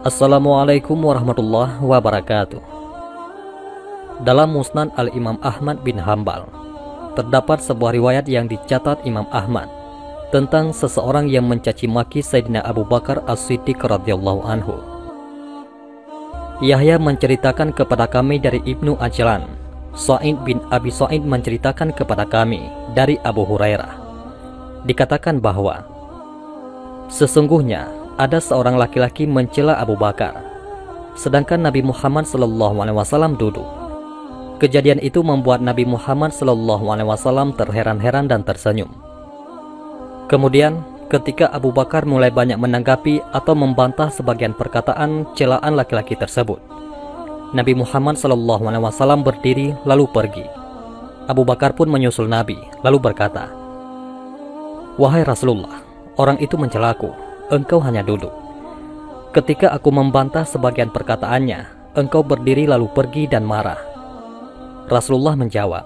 Assalamualaikum warahmatullahi wabarakatuh. Dalam Musnad Al-Imam Ahmad bin Hanbal terdapat sebuah riwayat yang dicatat Imam Ahmad tentang seseorang yang mencaci maki Sayyidina Abu Bakar As-Siddiq radhiyallahu anhu. Yahya menceritakan kepada kami dari Ibnu Ajlan, Sa'id bin Abi Sa'id menceritakan kepada kami dari Abu Hurairah. Dikatakan bahwa sesungguhnya ada seorang laki-laki mencela Abu Bakar, sedangkan Nabi Muhammad SAW duduk. Kejadian itu membuat Nabi Muhammad SAW terheran-heran dan tersenyum. Kemudian, ketika Abu Bakar mulai banyak menanggapi atau membantah sebagian perkataan celaan laki-laki tersebut, Nabi Muhammad SAW berdiri lalu pergi. Abu Bakar pun menyusul Nabi lalu berkata, "Wahai Rasulullah, orang itu mencelaku. Engkau hanya duduk. Ketika aku membantah sebagian perkataannya, engkau berdiri lalu pergi dan marah." Rasulullah menjawab,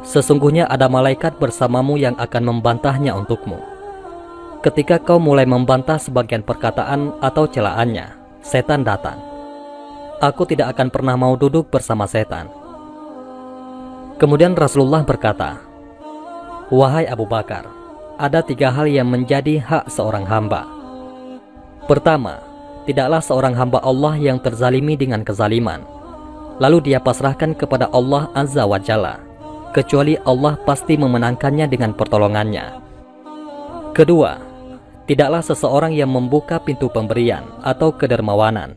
"Sesungguhnya ada malaikat bersamamu yang akan membantahnya untukmu. Ketika kau mulai membantah sebagian perkataan atau celaannya, setan datang. Aku tidak akan pernah mau duduk bersama setan." Kemudian Rasulullah berkata, "Wahai Abu Bakar, ada 3 hal yang menjadi hak seorang hamba. Pertama, tidaklah seorang hamba Allah yang terzalimi dengan kezaliman, lalu dia pasrahkan kepada Allah Azza wa Jalla, kecuali Allah pasti memenangkannya dengan pertolongannya. Kedua, tidaklah seseorang yang membuka pintu pemberian atau kedermawanan,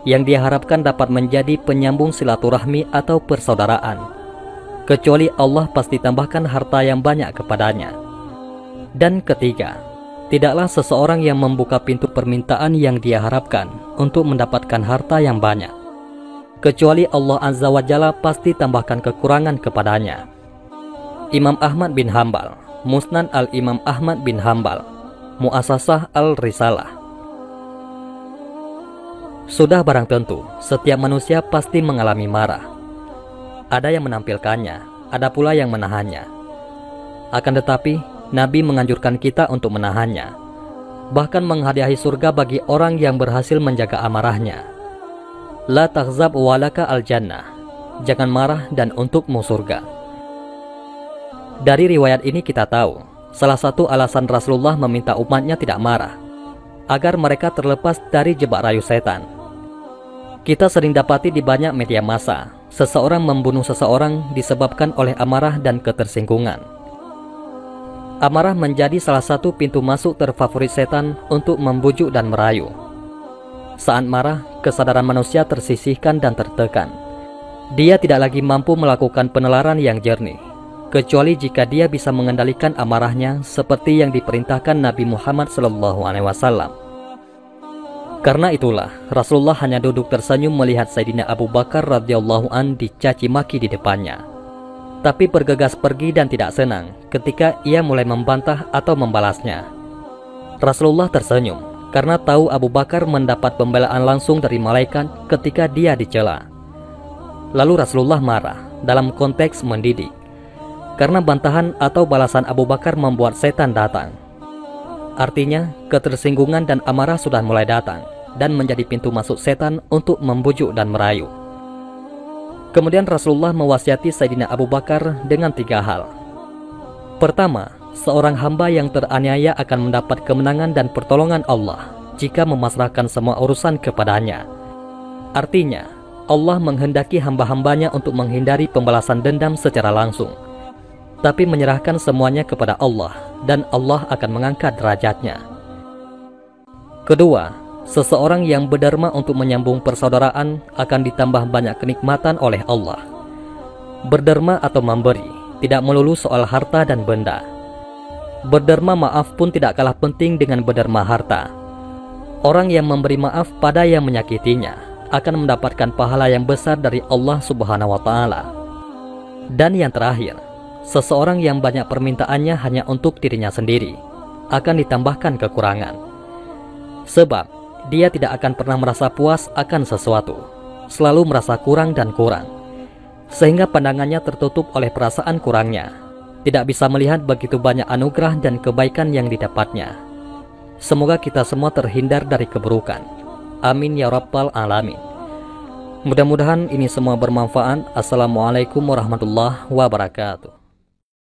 yang dia harapkan dapat menjadi penyambung silaturahmi atau persaudaraan, kecuali Allah pasti tambahkan harta yang banyak kepadanya. Dan ketiga, tidaklah seseorang yang membuka pintu permintaan yang dia harapkan untuk mendapatkan harta yang banyak, kecuali Allah Azza wa Jalla pasti tambahkan kekurangan kepadanya." Imam Ahmad bin Hanbal, Musnad Al-Imam Ahmad bin Hanbal, Mu'assasah Al-Risalah. Sudah barang tentu, setiap manusia pasti mengalami marah. Ada yang menampilkannya, ada pula yang menahannya. Akan tetapi, Nabi menganjurkan kita untuk menahannya, bahkan menghadiahi surga bagi orang yang berhasil menjaga amarahnya. La taghzab walaka al-jannah, jangan marah dan untukmu surga. Dari riwayat ini kita tahu, salah satu alasan Rasulullah meminta umatnya tidak marah, agar mereka terlepas dari jebak rayu setan. Kita sering dapati di banyak media massa, seseorang membunuh seseorang disebabkan oleh amarah dan ketersinggungan. Amarah menjadi salah satu pintu masuk terfavorit setan untuk membujuk dan merayu. Saat marah, kesadaran manusia tersisihkan dan tertekan. Dia tidak lagi mampu melakukan penelaran yang jernih, kecuali jika dia bisa mengendalikan amarahnya seperti yang diperintahkan Nabi Muhammad SAW. Karena itulah, Rasulullah hanya duduk tersenyum melihat Sayyidina Abu Bakar radhiyallahu an dicaci maki di depannya, tapi bergegas pergi dan tidak senang ketika ia mulai membantah atau membalasnya. Rasulullah tersenyum karena tahu Abu Bakar mendapat pembelaan langsung dari malaikat ketika dia dicela. Lalu Rasulullah marah dalam konteks mendidik, karena bantahan atau balasan Abu Bakar membuat setan datang. Artinya, ketersinggungan dan amarah sudah mulai datang dan menjadi pintu masuk setan untuk membujuk dan merayu. Kemudian Rasulullah mewasiati Sayyidina Abu Bakar dengan 3 hal. Pertama, seorang hamba yang teraniaya akan mendapat kemenangan dan pertolongan Allah jika memasrahkan semua urusan kepadanya. Artinya, Allah menghendaki hamba-hambanya untuk menghindari pembalasan dendam secara langsung, tapi menyerahkan semuanya kepada Allah, dan Allah akan mengangkat derajatnya. Kedua, seseorang yang berderma untuk menyambung persaudaraan akan ditambah banyak kenikmatan oleh Allah. Berderma atau memberi tidak melulu soal harta dan benda. Berderma maaf pun tidak kalah penting dengan berderma harta. Orang yang memberi maaf pada yang menyakitinya akan mendapatkan pahala yang besar dari Allah Subhanahu wa Ta'ala. Dan yang terakhir, seseorang yang banyak permintaannya hanya untuk dirinya sendiri akan ditambahkan kekurangan. Sebab dia tidak akan pernah merasa puas akan sesuatu, selalu merasa kurang dan kurang, sehingga pandangannya tertutup oleh perasaan kurangnya, tidak bisa melihat begitu banyak anugerah dan kebaikan yang didapatnya. Semoga kita semua terhindar dari keburukan. Amin ya rabbal alamin. Mudah-mudahan ini semua bermanfaat. Assalamualaikum warahmatullahi wabarakatuh.